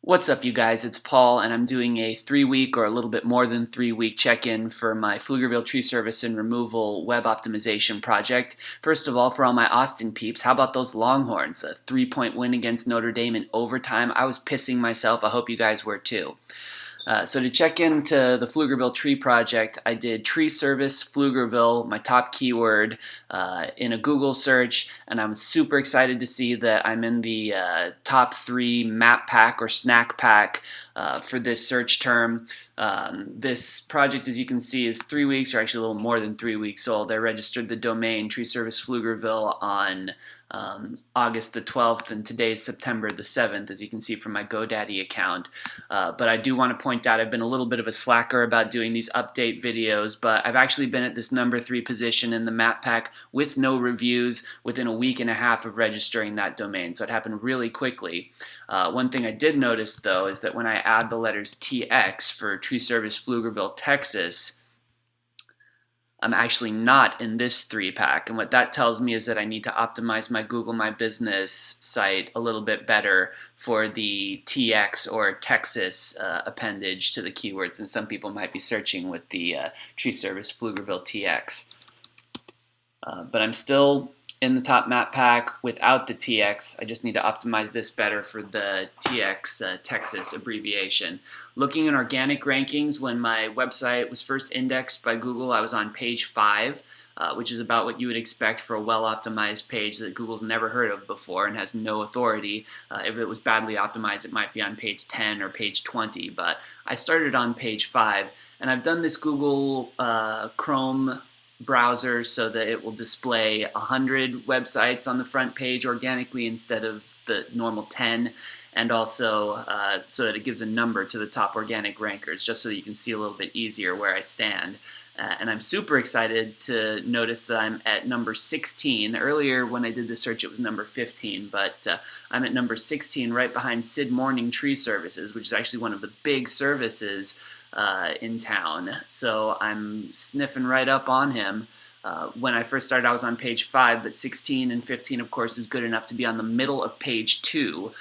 What's up, you guys? It's Paul, and I'm doing a 3-week or a little bit more than 3-week check-in for my Pflugerville tree service and removal web optimization project. First of all, for all my Austin peeps, how about those Longhorns? A 3-point win against Notre Dame in overtime. I was pissing myself. I hope you guys were too. So to check into the Pflugerville tree project, I did tree service Pflugerville, my top keyword, in a Google search, and I'm super excited to see that I'm in the top 3 map pack or snack pack for this search term. This project, as you can see, is 3 weeks, or actually a little more than 3 weeks old. I registered the domain Tree Service Pflugerville on August the 12th, and today is September the 7th, as you can see from my GoDaddy account. But I do want to point out I've been a little bit of a slacker about doing these update videos, but I've actually been at this number 3 position in the map pack with no reviews within a week and a half of registering that domain, so it happened really quickly. One thing I did notice, though, is that when I add the letters TX for Tree Service Pflugerville, Texas, I'm actually not in this 3-pack, and what that tells me is that I need to optimize my Google My Business site a little bit better for the TX or Texas appendage to the keywords, and some people might be searching with the Tree Service Pflugerville TX. But I'm still in the top map pack without the TX. I just need to optimize this better for the TX Texas abbreviation. Looking at organic rankings, when my website was first indexed by Google, I was on page 5, which is about what you would expect for a well-optimized page that Google's never heard of before and has no authority. If it was badly optimized, it might be on page 10 or page 20, but I started on page 5, and I've done this Google Chrome browser so that it will display 100 websites on the front page organically instead of the normal 10, and also so that it gives a number to the top organic rankers, just so that you can see a little bit easier where I stand. And I'm super excited to notice that I'm at number 16. Earlier when I did the search it was number 15, but I'm at number 16 right behind Sid Morning Tree Services, which is actually one of the big services in town. So I'm sniffing right up on him. When I first started I was on page 5, but 16 and 15 of course is good enough to be on the middle of page 2,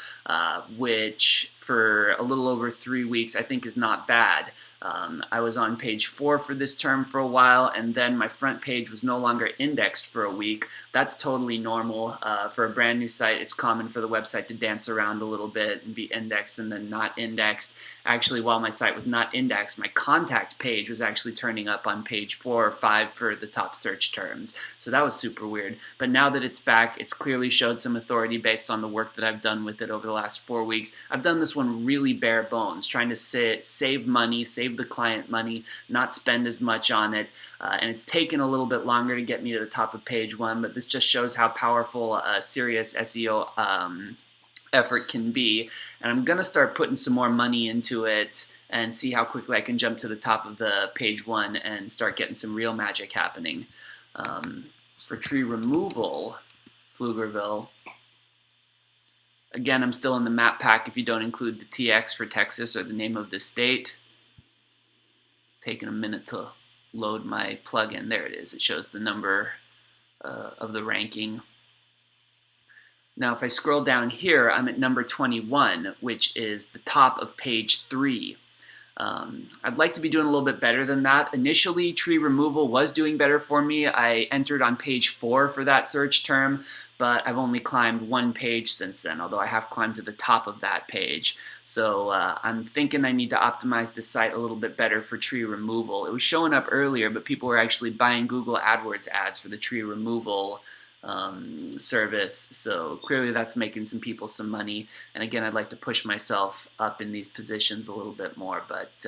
which for a little over 3 weeks I think is not bad. I was on page 4 for this term for a while, and then my front page was no longer indexed for a week. That's totally normal. For a brand new site, it's common for the website to dance around a little bit and be indexed and then not indexed. Actually, while my site was not indexed, my contact page was actually turning up on page 4 or 5 for the top search terms. So that was super weird. But now that it's back, it's clearly showed some authority based on the work that I've done with it over the last 4 weeks. I've done this one really bare bones, trying to save money, save the client money, not spend as much on it. And it's taken a little bit longer to get me to the top of page 1, but this just shows how powerful a serious SEO effort can be. And I'm going to start putting some more money into it and see how quickly I can jump to the top of the page 1 and start getting some real magic happening. For tree removal, Pflugerville, again, I'm still in the map pack if you don't include the TX for Texas or the name of the state. It's taking a minute to load my plugin. There it is. It shows the number of the ranking. Now, if I scroll down here, I'm at number 21, which is the top of page 3. I'd like to be doing a little bit better than that. Initially, tree removal was doing better for me. I entered on page 4 for that search term, but I've only climbed 1 page since then, although I have climbed to the top of that page. So I'm thinking I need to optimize the site a little bit better for tree removal. It was showing up earlier, but people were actually buying Google AdWords ads for the tree removal service, so clearly that's making some people some money. And again, I'd like to push myself up in these positions a little bit more, but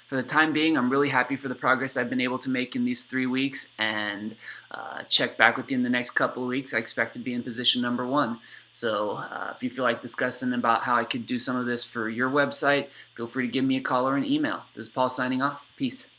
for the time being I'm really happy for the progress I've been able to make in these 3 weeks, and check back with you in the next couple of weeks. I expect to be in position number 1. So if you feel like discussing about how I could do some of this for your website, feel free to give me a call or an email. This is Paul signing off. Peace.